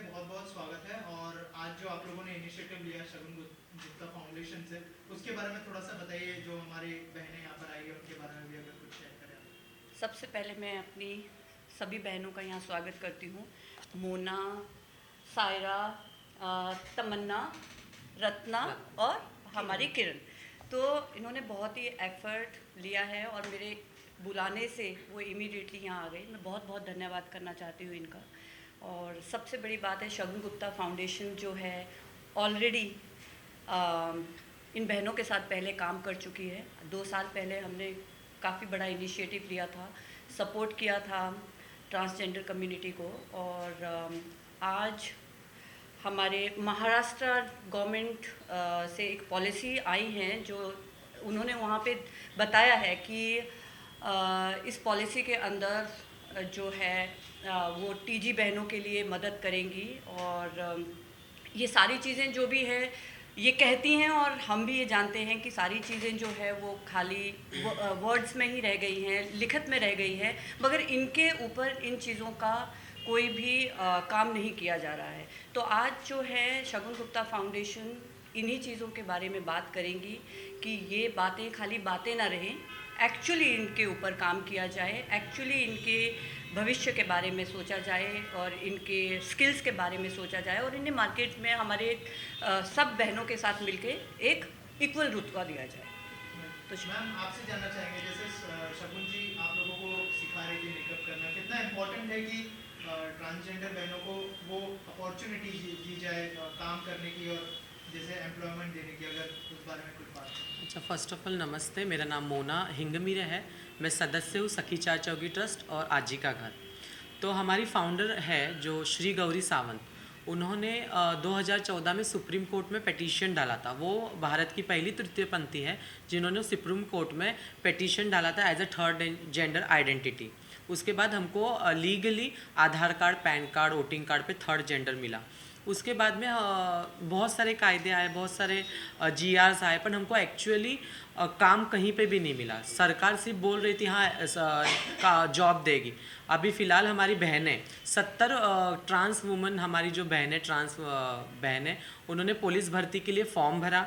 बहुत बहुत स्वागत है। और आज जो आप लोगों ने इनिशिएटिव लिया शगुन गुप्ता फाउंडेशन से, उसके बारे में थोड़ा सा बताइए। जो हमारी बहनें यहाँ पर आई है उनके बारे में भी अगर कुछ शेयर करें आप। सबसे पहले मैं अपनी सभी बहनों का यहाँ स्वागत करती हूँ। मोना, सायरा, तमन्ना, रत्ना और हमारी किरण। तो इन्होंने बहुत ही एफर्ट लिया है और मेरे बुलाने से वो इमीडिएटली यहाँ आ गई। मैं बहुत बहुत धन्यवाद करना चाहती हूँ इनका। और सबसे बड़ी बात है, शगुन गुप्ता फाउंडेशन जो है ऑलरेडी इन बहनों के साथ पहले काम कर चुकी है। 2 साल पहले हमने काफ़ी बड़ा इनिशिएटिव लिया था, सपोर्ट किया था ट्रांसजेंडर कम्युनिटी को। और आज हमारे महाराष्ट्र गवर्नमेंट से एक पॉलिसी आई है जो उन्होंने वहाँ पे बताया है कि इस पॉलिसी के अंदर जो है वो टीजी बहनों के लिए मदद करेंगी। और ये सारी चीज़ें जो भी है ये कहती हैं और हम भी ये जानते हैं कि सारी चीज़ें जो है वो खाली वर्ड्स में ही रह गई हैं, लिखत में रह गई हैं, मगर इनके ऊपर इन चीज़ों का कोई भी काम नहीं किया जा रहा है। तो आज जो है शगुन गुप्ता फाउंडेशन इन्हीं चीज़ों के बारे में बात करेंगी कि ये बातें खाली बातें ना रहें, एक्चुअली इनके ऊपर काम किया जाए, एक्चुअली इनके भविष्य के बारे में सोचा जाए और इनके स्किल्स के बारे में सोचा जाए और इन्हें मार्केट में हमारे सब बहनों के साथ मिलके एक इक्वल रुतबा दिया जाए। तो मैम आपसे जानना चाहेंगे, जैसे शगुन जी आप लोगों को सिखा रही थी मेकअप करना, कितना इम्पोर्टेंट है कि ट्रांसजेंडर बहनों को वो अपॉर्चुनिटी दी जाए काम करने की और जैसे एम्प्लॉयमेंट देने की, अगर उस बारे में कुछ बात करें। अच्छा, फ़र्स्ट ऑफ ऑल नमस्ते। मेरा नाम मोना हिंगमीरे है। मैं सदस्य हूँ सखी चार चौकी ट्रस्ट और आजी का घर। तो हमारी फाउंडर है जो श्री गौरी सावंत, उन्होंने 2014 में सुप्रीम कोर्ट में पिटीशन डाला था। वो भारत की पहली तृतीय पंथी है जिन्होंने सुप्रीम कोर्ट में पिटीशन डाला था as a third gender identity. उसके बाद हमको legally Aadhaar card, PAN card, voting card पे थर्ड जेंडर मिला। उसके बाद में बहुत सारे कायदे आए, बहुत सारे जीआरस आए, पर हमको एक्चुअली काम कहीं पे भी नहीं मिला। सरकार सिर्फ बोल रही थी हाँ का जॉब देगी। अभी फ़िलहाल हमारी बहनें 70 ट्रांस वुमन, हमारी जो बहनें ट्रांस बहनें, उन्होंने पुलिस भर्ती के लिए फॉर्म भरा,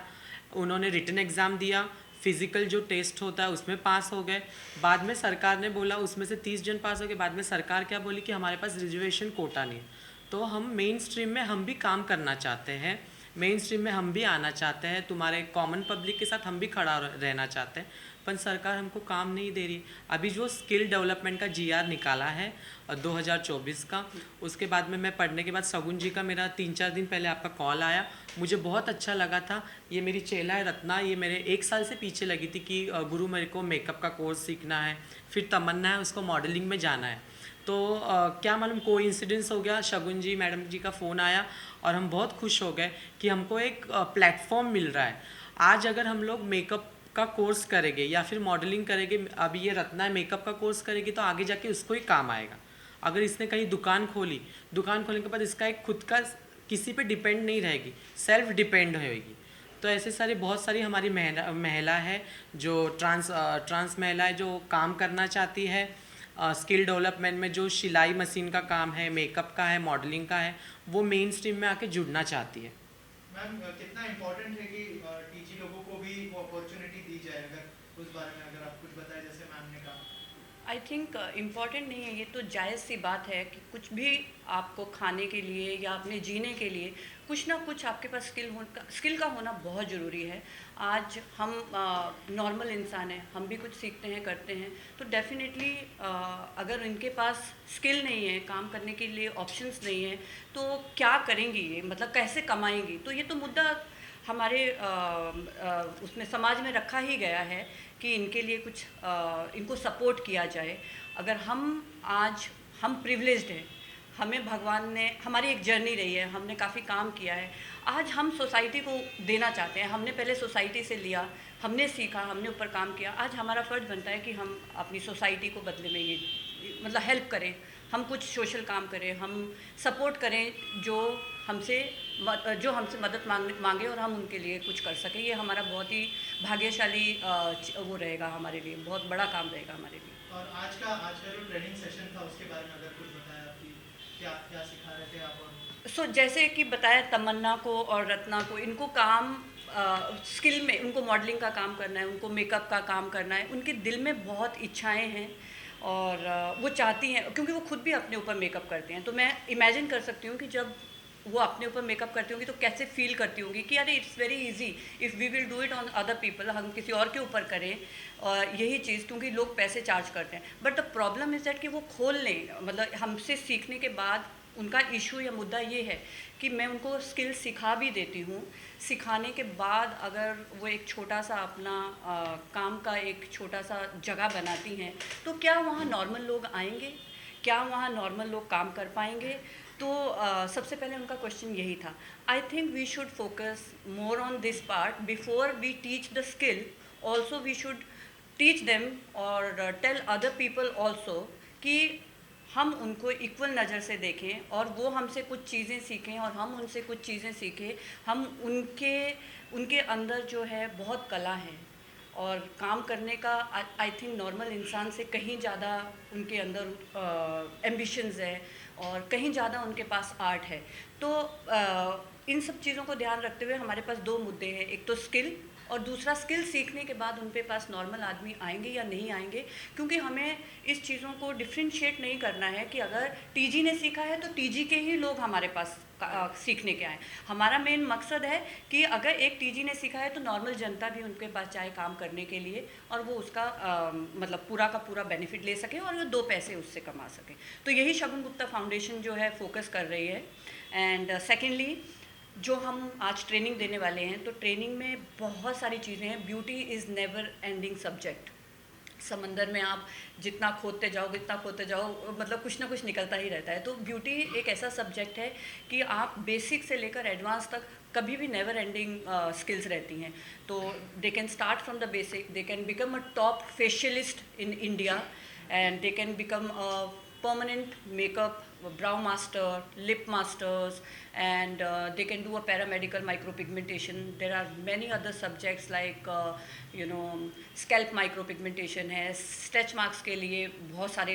उन्होंने रिटन एग्ज़ाम दिया, फिज़िकल जो टेस्ट होता है उसमें पास हो गए। बाद में सरकार ने बोला उसमें से 30 जन पास हो गए। बाद में सरकार क्या बोली कि हमारे पास रिजर्वेशन कोटा नहीं है। तो हम मेन स्ट्रीम में हम भी काम करना चाहते हैं, मेन स्ट्रीम में हम भी आना चाहते हैं, तुम्हारे कॉमन पब्लिक के साथ हम भी खड़ा रहना चाहते हैं, पर सरकार हमको काम नहीं दे रही। अभी जो स्किल डेवलपमेंट का जीआर निकाला है 2024 का, उसके बाद में मैं पढ़ने के बाद शगुन जी का मेरा 3-4 दिन पहले आपका कॉल आया, मुझे बहुत अच्छा लगा था। ये मेरी चेला है रत्ना, ये मेरे 1 साल से पीछे लगी थी कि गुरु मेरे को मेकअप का कोर्स सीखना है। फिर तमन्ना है उसको मॉडलिंग में जाना है। तो क्या मालूम कोइंसिडेंस हो गया, शगुन जी मैडम जी का फ़ोन आया और हम बहुत खुश हो गए कि हमको एक प्लेटफॉर्म मिल रहा है। आज अगर हम लोग मेकअप का कोर्स करेंगे या फिर मॉडलिंग करेंगे, अभी ये रत्ना मेकअप का कोर्स करेगी तो आगे जाके उसको ही काम आएगा। अगर इसने कहीं दुकान खोली, दुकान खोलने के बाद इसका एक खुद का किसी पे डिपेंड नहीं रहेगी, सेल्फ डिपेंड होएगी। तो ऐसे सारे बहुत सारी हमारी महिला है जो ट्रांस महिला है जो काम करना चाहती है स्किल डेवलपमेंट में, जो सिलाई मशीन का काम है, मेकअप का है, मॉडलिंग का है, वो मेन स्ट्रीम में आके जुड़ना चाहती है। मैम कितना इम्पोर्टेंट है कि टीची लोगों को भी वो अपॉर्चुनिटी दी जाए, अगर उस बारे में अगर आप कुछ बताएं, जैसे मैम ने कहा। आई थिंक इम्पॉर्टेंट नहीं है, ये तो जायज़ सी बात है कि कुछ भी आपको खाने के लिए या अपने जीने के लिए कुछ ना कुछ आपके पास स्किल का होना बहुत ज़रूरी है। आज हम नॉर्मल इंसान हैं, हम भी कुछ सीखते हैं, करते हैं, तो डेफिनेटली अगर इनके पास स्किल नहीं है, काम करने के लिए ऑप्शंस नहीं है, तो क्या करेंगी ये, मतलब कैसे कमाएंगी? तो ये तो मुद्दा हमारे उसमें समाज में रखा ही गया है कि इनके लिए कुछ इनको सपोर्ट किया जाए। अगर हम प्रिविलेज्ड हैं, हमें भगवान ने, हमारी एक जर्नी रही है, हमने काफ़ी काम किया है, आज हम सोसाइटी को देना चाहते हैं। हमने पहले सोसाइटी से लिया, हमने सीखा, हमने ऊपर काम किया, आज हमारा फ़र्ज़ बनता है कि हम अपनी सोसाइटी को बदले में ये मतलब हेल्प करें, हम कुछ सोशल काम करें, हम सपोर्ट करें जो हमसे मदद मांगे और हम उनके लिए कुछ कर सकें। ये हमारा बहुत ही भाग्यशाली वो रहेगा, हमारे लिए बहुत बड़ा काम रहेगा हमारे लिए। और आज का जो ट्रेनिंग सेशन था उसके बारे में अगर कुछ बताया, आपकी क्या क्या सिखा रहे थे आप और जैसे कि बताया तमन्ना को और रत्ना को, इनको काम स्किल में, उनको मॉडलिंग का काम करना है, उनको मेकअप का काम करना है, उनके दिल में बहुत इच्छाएं हैं और वो चाहती हैं, क्योंकि वो खुद भी अपने ऊपर मेकअप करते हैं। तो मैं इमेजिन कर सकती हूँ कि जब वो अपने ऊपर मेकअप करती होंगी तो कैसे फील करती होंगी कि अरे it's very easy if we will do it on other people, हम किसी और के ऊपर करें यही चीज़, क्योंकि लोग पैसे चार्ज करते हैं। But the problem is that कि वो खोल लें, मतलब हमसे सीखने के बाद उनका इशू या मुद्दा ये है कि मैं उनको स्किल सिखा भी देती हूँ, सिखाने के बाद अगर वो एक छोटा सा अपना काम का एक छोटा सा जगह बनाती हैं तो क्या वहाँ नॉर्मल लोग आएंगे, क्या वहाँ नॉर्मल लोग काम कर पाएंगे? तो सबसे पहले उनका क्वेश्चन यही था। I think we should focus more on this part before we teach the skill, also we should teach them और टेल अदर पीपल ऑल्सो कि हम उनको इक्वल नज़र से देखें और वो हमसे कुछ चीज़ें सीखें और हम उनसे कुछ चीज़ें सीखें। हम उनके अंदर जो है बहुत कला है और काम करने का आई थिंक नॉर्मल इंसान से कहीं ज़्यादा उनके अंदर एम्बिशंस है और कहीं ज़्यादा उनके पास आर्ट है। तो इन सब चीज़ों को ध्यान रखते हुए हमारे पास दो मुद्दे हैं, एक तो स्किल और दूसरा स्किल सीखने के बाद उनके पास नॉर्मल आदमी आएंगे या नहीं आएंगे, क्योंकि हमें इस चीज़ों को डिफ्रेंशिएट नहीं करना है कि अगर टीजी ने सीखा है तो टीजी के ही लोग हमारे पास सीखने के आए। हमारा मेन मकसद है कि अगर एक टीजी ने सीखा है तो नॉर्मल जनता भी उनके पास जाए काम करने के लिए और वो उसका मतलब पूरा का पूरा बेनिफिट ले सके और वो दो पैसे उससे कमा सके। तो यही शगुन गुप्ता फाउंडेशन जो है फोकस कर रही है। एंड सेकेंडली जो हम आज ट्रेनिंग देने वाले हैं, तो ट्रेनिंग में बहुत सारी चीज़ें हैं। Beauty is never ending subject. समंदर में आप जितना खोदते जाओ मतलब कुछ ना कुछ निकलता ही रहता है। तो ब्यूटी एक ऐसा सब्जेक्ट है कि आप बेसिक से लेकर एडवांस तक कभी भी नेवर एंडिंग स्किल्स रहती हैं। तो they can start from the basic, they can become a top facialist in India and they can become a permanent makeup, brow master, lip masters, and they can do a paramedical micropigmentation. There are many other subjects like scalp micropigmentation है, stretch marks के लिए बहुत सारे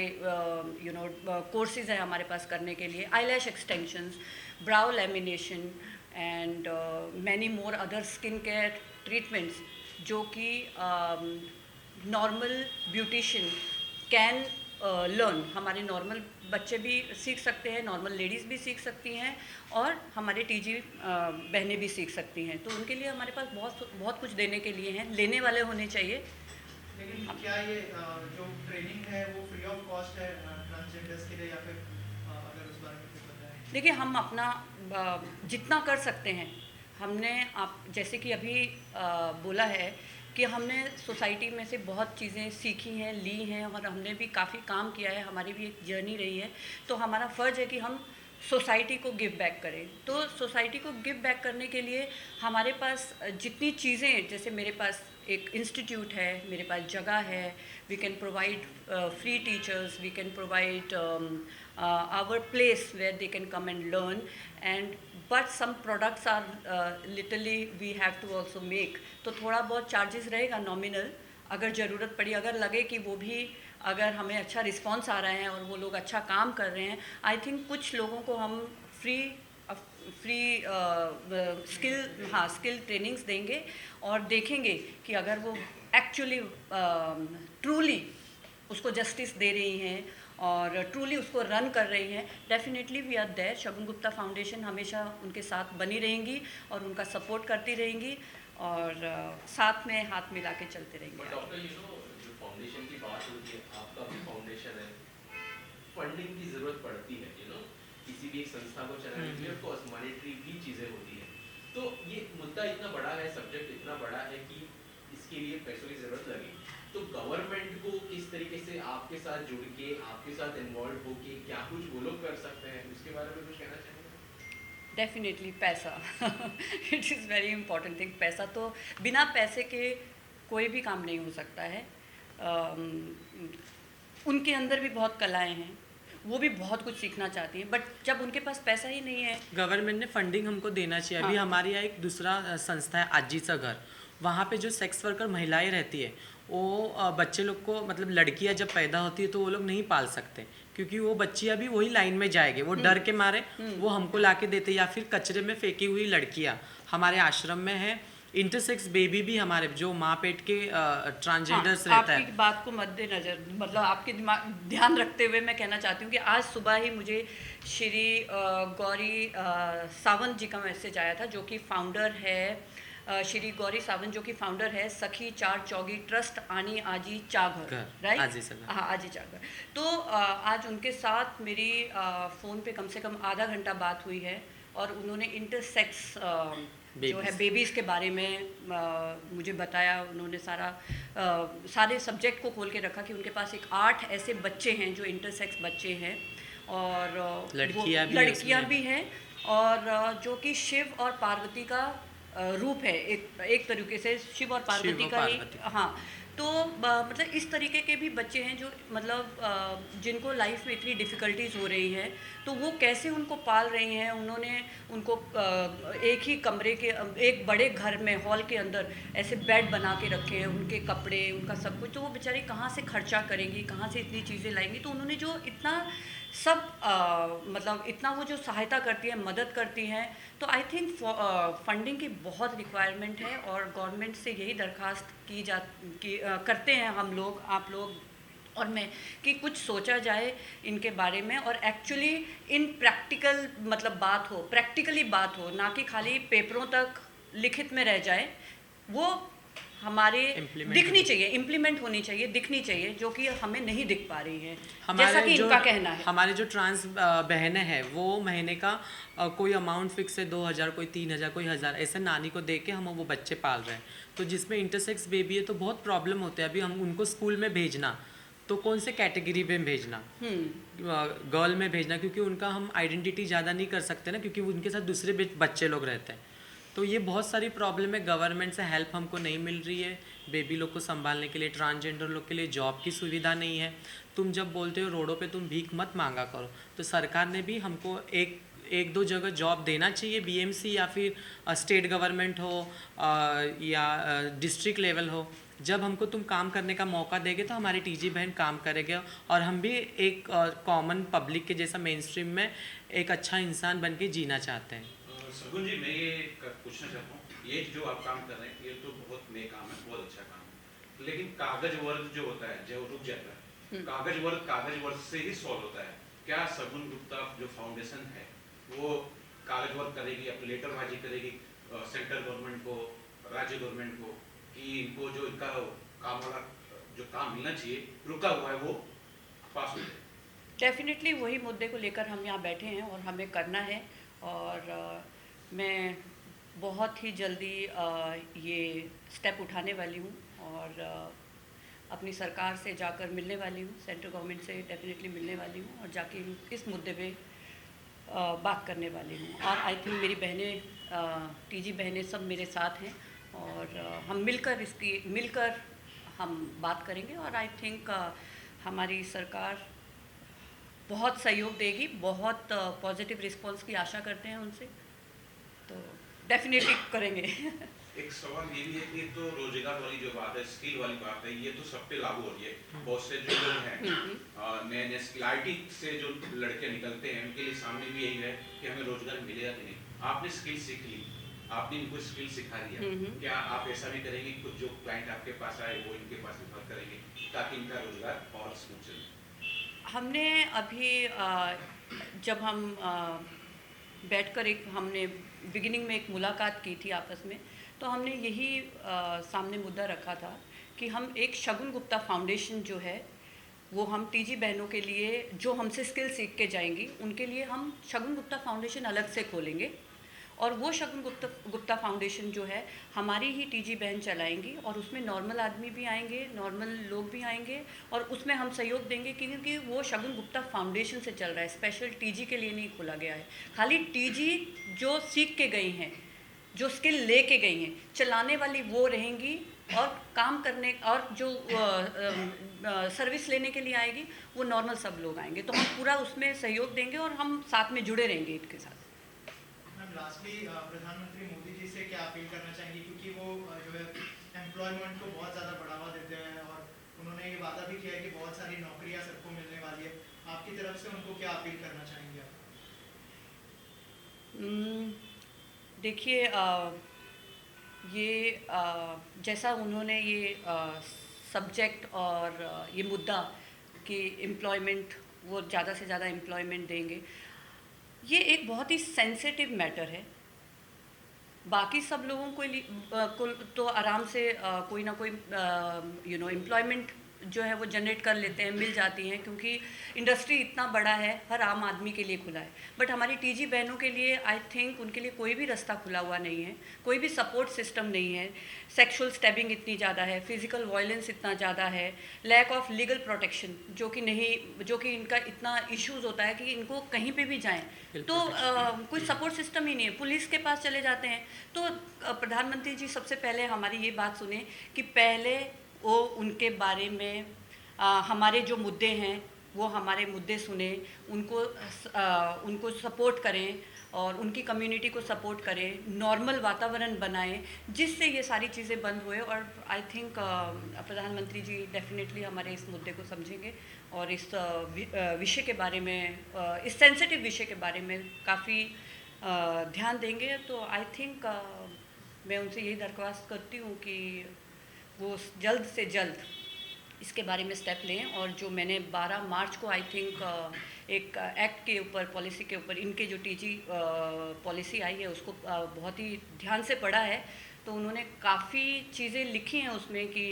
courses हैं हमारे पास करने के लिए, eyelash extensions, brow lamination and many more other skin care treatments जो कि normal beautician can लर्न। हमारे नॉर्मल बच्चे भी सीख सकते हैं, नॉर्मल लेडीज़ भी सीख सकती हैं और हमारे टीजी बहनें भी सीख सकती हैं। तो उनके लिए हमारे पास बहुत कुछ देने के लिए हैं, लेने वाले होने चाहिए। लेकिन क्या ये जो ट्रेनिंग है वो फ्री ऑफ कॉस्ट है ट्रांसजेंडर्स के लिए, या फिर अगर उस बारे में कुछ बताएं? देखिए, हम अपना जितना कर सकते हैं हमने, आप जैसे कि अभी बोला है कि हमने सोसाइटी में से बहुत चीज़ें सीखी हैं, ली हैं और हमने भी काफ़ी काम किया है, हमारी भी एक जर्नी रही है। तो हमारा फ़र्ज़ है कि हम सोसाइटी को गिव बैक करें। तो सोसाइटी को गिव बैक करने के लिए हमारे पास जितनी चीज़ें, जैसे मेरे पास एक इंस्टीट्यूट है, मेरे पास जगह है, we can provide free teachers, we can provide our place where they can come and learn and but some products are literally we have to also make. तो थोड़ा बहुत चार्जेस रहेगा नॉमिनल, अगर ज़रूरत पड़ी, अगर लगे कि वो भी, अगर हमें अच्छा रिस्पॉन्स आ रहा है और वो लोग अच्छा काम कर रहे हैं, आई थिंक कुछ लोगों को हम फ्री स्किल ट्रेनिंग्स देंगे और देखेंगे कि अगर वो एक्चुअली ट्रूली उसको जस्टिस दे रही हैं और ट्रूली उसको रन कर रही हैं, definitely we are there. Shagun Gupta foundation हमेशा उनके साथ बनी रहेंगी और उनका सपोर्ट करती रहेंगी और साथ में हाथ मिला के चलते रहेंगे। डॉक्टर, जो फाउंडेशन की बात होती है, आपका भी फाउंडेशन है, फंडिंग की ज़रूरत पड़ती है, किसी भी एक संस्था को चलाने के लिए ऑफ कोर्स मॉनेटरी भी चीज़ें होती है। तो ये मुद्दा इतना बड़ा है, सब्जेक्ट इतना बड़ा है कि इसके लिए पैसों की ज़रूरत लगी। तो गवर्नमेंट को किस तरीके से आपके साथ जुड़ के, आपके साथ इन्वॉल्व होके क्या कुछ वो लोग कर सकते हैं, उसके बारे में कुछ कहना चाहेंगे? डेफिनेटली पैसा it is very important thing. पैसा तो, बिना पैसे के कोई भी काम नहीं हो सकता है। उनके अंदर भी बहुत कलाएं हैं, वो भी बहुत कुछ सीखना चाहती हैं, बट जब उनके पास पैसा ही नहीं है। गवर्नमेंट ने फंडिंग हमको देना चाहिए। अभी हमारे यहाँ एक दूसरा संस्था है आजीचा घर, वहाँ पे जो सेक्स वर्कर महिलाएं रहती है वो बच्चे लोग को मतलब लड़कियां जब पैदा होती है तो वो लोग नहीं पाल सकते, क्योंकि वो बच्चियां भी वही लाइन में जाएंगे, वो डर के मारे वो हमको लाके देते, या फिर कचरे में फेंकी हुई लड़कियां हमारे आश्रम में है। इंटरसेक्स बेबी भी हमारे जो माँ पेट के ट्रांसजेंडर्स रहता है। आपकी बात को मद्देनजर मतलब आपके ध्यान रखते हुए मैं कहना चाहती हूँ कि आज सुबह ही मुझे श्री गौरी सावंत जी का मैसेज आया था, जो कि फाउंडर है श्री गौरी सावंत, जो कि फाउंडर है सखी चार चौगी ट्रस्ट आनी आजी चाघर, राइट? हाँ, आजी चाघर। तो आज उनके साथ मेरी फ़ोन पे कम से कम आधा घंटा बात हुई है, और उन्होंने इंटरसेक्स जो है बेबीज़ के बारे में मुझे बताया। उन्होंने सारे सब्जेक्ट को खोल के रखा कि उनके पास 8 ऐसे बच्चे हैं जो इंटरसेक्स बच्चे हैं, और लड़कियां भी हैं, और जो कि शिव और पार्वती का रूप है, एक तरीके से शिव और पार्वती का ही। हाँ, तो मतलब इस तरीके के भी बच्चे हैं जो मतलब जिनको लाइफ में इतनी डिफ़िकल्टीज़ हो रही हैं, तो वो कैसे उनको पाल रही हैं। उन्होंने उनको एक ही कमरे के एक बड़े घर में हॉल के अंदर ऐसे बेड बना के रखे हैं, उनके कपड़े, उनका सब कुछ। तो वो बेचारी कहाँ से खर्चा करेंगी, कहाँ से इतनी चीज़ें लाएंगी। तो उन्होंने जो इतना सब मतलब इतना वो जो सहायता करती है, मदद करती हैं, तो आई थिंक फंडिंग की बहुत रिक्वायरमेंट है, और गवर्नमेंट से यही दरख्वास्त करते हैं हम लोग, आप लोग और मैं, कि कुछ सोचा जाए इनके बारे में, और एक्चुअली इन प्रैक्टिकल मतलब बात हो, प्रैक्टिकली बात हो, ना कि खाली पेपरों तक लिखित में रह जाए। वो हमारे दिखनी चाहिए, इम्प्लीमेंट होनी चाहिए, दिखनी चाहिए, जो कि हमें नहीं दिख पा रही है, जैसा कि इनका कहना है। हमारे जो ट्रांस बहनें हैं वो महीने का कोई अमाउंट फिक्स है, 2000, कोई 3000, कोई 1000, ऐसे नानी को दे के हम वो बच्चे पाल रहे हैं। तो जिसमें इंटरसेक्स बेबी है तो बहुत प्रॉब्लम होते हैं। अभी हम उनको स्कूल में भेजना तो कौन से कैटेगरी में भेजना, गर्ल में भेजना, क्योंकि उनका हम आइडेंटिटी ज़्यादा नहीं कर सकते ना, क्योंकि उनके साथ दूसरे बच्चे लोग रहते हैं। तो ये बहुत सारी प्रॉब्लम है, गवर्नमेंट से हेल्प हमको नहीं मिल रही है बेबी लोग को संभालने के लिए। ट्रांसजेंडर लोग के लिए जॉब की सुविधा नहीं है। तुम जब बोलते हो रोडों पे तुम भीख मत मांगा करो, तो सरकार ने भी हमको एक दो जगह जॉब देना चाहिए, बीएमसी या फिर स्टेट गवर्नमेंट हो या डिस्ट्रिक्ट लेवल हो। जब हमको तुम काम करने का मौका देगे तो हमारी टीजी बहन काम करेगा, और हम भी एक कॉमन पब्लिक के जैसा मेन स्ट्रीम में एक अच्छा इंसान बन के जीना चाहते हैं। सगुन जी, मैं ये पूछना चाहता हूँ, ये जो आप काम कर रहे हैं ये तो बहुत नए काम है, बहुत अच्छा काम है, लेकिन कागज वर्क जो होता है जो रुक जाता है, कागज वर्क से ही सॉल्व होता है। क्या सगुन गुप्ता जो फाउंडेशन है वो कागज वर्क करेगी, अपनी लेटरबाजी करेगी सेंट्रल गवर्नमेंट को, राज्य गवर्नमेंट को, कि इनको जो इनका काम वाला जो काम मिलना चाहिए रुका हुआ है वो पास हो जाए? डेफिनेटली वही मुद्दे को लेकर हम यहाँ बैठे हैं और हमें करना है, और मैं बहुत ही जल्दी ये स्टेप उठाने वाली हूँ, और अपनी सरकार से जाकर मिलने वाली हूँ, सेंट्रल गवर्नमेंट से डेफिनेटली मिलने वाली हूँ, और जाके इस मुद्दे पे बात करने वाली हूँ। और आई थिंक मेरी बहनें, टीजी बहनें सब मेरे साथ हैं, और हम मिलकर हम बात करेंगे, और आई थिंक हमारी सरकार बहुत सहयोग देगी, बहुत पॉजिटिव रिस्पांस की आशा करते हैं उनसे, तो डेफिनेटली करेंगे। एक सवाल ये भी है कि तो रोजगार वाली जो बात है, स्किल वाली बात है, ये तो सब पे लागू हो रही है। बहुत से जो लोग हैं नए स्किल आईटी से जो लड़के निकलते हैं उनके लिए सामने भी यही है कि हमें रोजगार मिलेगा कि नहीं। आपने स्किल सीख ली, आपने इनको स्किल सिखा दिया, क्या आप ऐसा भी करेंगे कि कुछ जो क्लाइंट आपके पास आए वो इनके पास रिफर करेंगे ताकि इनका रोजगार और स्मूथ चले? हमने अभी जब हम बैठकर हमने बिगिनिंग में एक मुलाकात की थी आपस में, तो हमने यही सामने मुद्दा रखा था कि हम एक शगुन गुप्ता फाउंडेशन जो है वो हम टीजी बहनों के लिए जो हमसे स्किल सीख के जाएंगी उनके लिए हम शगुन गुप्ता फाउंडेशन अलग से खोलेंगे, और वो शगुन गुप्ता फाउंडेशन जो है हमारी ही टीजी बहन चलाएंगी, और उसमें नॉर्मल आदमी भी आएंगे, नॉर्मल लोग भी आएंगे, और उसमें हम सहयोग देंगे, क्योंकि वो शगुन गुप्ता फाउंडेशन से चल रहा है, स्पेशल टीजी के लिए नहीं खोला गया है। खाली टीजी जो सीख के गई हैं, जो स्किल ले के गई हैं, चलाने वाली वो रहेंगी, और काम करने और जो सर्विस लेने के लिए आएगी वो नॉर्मल सब लोग आएंगे। तो हम पूरा उसमें सहयोग देंगे, और हम साथ में जुड़े रहेंगे इनके साथ। लास्टली प्रधानमंत्री मोदी जी से क्या अपील करना चाहेंगे, क्योंकि वो जो है एम्प्लॉयमेंट को बहुत ज़्यादा बढ़ावा देते हैं और उन्होंने ये वादा भी किया है कि बहुत सारी नौकरियां सबको मिलने वाली है। आपकी तरफ से उनको क्या अपील करना चाहेंगे आप? देखिए, ये जैसा उन्होंने ये सब्जेक्ट और ये मुद्दा कि एम्प्लॉयमेंट, वो ज़्यादा से ज़्यादा एम्प्लॉयमेंट देंगे, ये एक बहुत ही सेंसिटिव मैटर है। बाकी सब लोगों को तो आराम से कोई ना कोई एम्प्लॉयमेंट जो है वो जनरेट कर लेते हैं, मिल जाती हैं, क्योंकि इंडस्ट्री इतना बड़ा है, हर आम आदमी के लिए खुला है। बट हमारी टीजी बहनों के लिए आई थिंक उनके लिए कोई भी रास्ता खुला हुआ नहीं है, कोई भी सपोर्ट सिस्टम नहीं है। सेक्सुअल स्टैबिंग इतनी ज़्यादा है, फिजिकल वायलेंस इतना ज़्यादा है, लैक ऑफ लीगल प्रोटेक्शन जो कि इनका इतना इश्यूज़ होता है कि इनको कहीं पे भी जाएं तो कोई सपोर्ट सिस्टम ही नहीं है, पुलिस के पास चले जाते हैं। तो प्रधानमंत्री जी सबसे पहले हमारी ये बात सुने कि पहले वो उनके बारे में हमारे जो मुद्दे हैं वो हमारे मुद्दे सुने, उनको सपोर्ट करें और उनकी कम्युनिटी को सपोर्ट करें, नॉर्मल वातावरण बनाएं जिससे ये सारी चीज़ें बंद हुए। और आई थिंक प्रधानमंत्री जी डेफिनेटली हमारे इस मुद्दे को समझेंगे और इस विषय के बारे में, इस सेंसिटिव विषय के बारे में काफ़ी ध्यान देंगे। तो आई थिंक मैं उनसे यही दरख्वास्त करती हूँ कि वो जल्द से जल्द इसके बारे में स्टेप लें। और जो मैंने 12 मार्च को आई थिंक एक एक्ट के ऊपर, पॉलिसी के ऊपर, इनके जो टीजी पॉलिसी आई है उसको बहुत ही ध्यान से पढ़ा है। तो उन्होंने काफ़ी चीज़ें लिखी हैं उसमें कि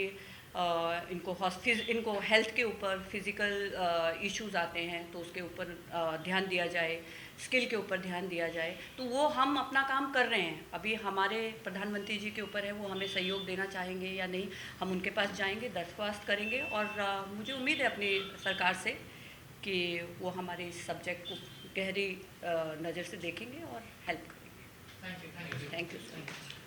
इनको हेल्थ के ऊपर फिज़िकल इश्यूज़ आते हैं तो उसके ऊपर ध्यान दिया जाए, स्किल के ऊपर ध्यान दिया जाए। तो वो हम अपना काम कर रहे हैं। अभी हमारे प्रधानमंत्री जी के ऊपर है वो हमें सहयोग देना चाहेंगे या नहीं, हम उनके पास जाएंगे, दरख्वास्त करेंगे और मुझे उम्मीद है अपनी सरकार से कि वो हमारे इस सब्जेक्ट को गहरी नज़र से देखेंगे और हेल्प करेंगे। Thank you. Thank you so much.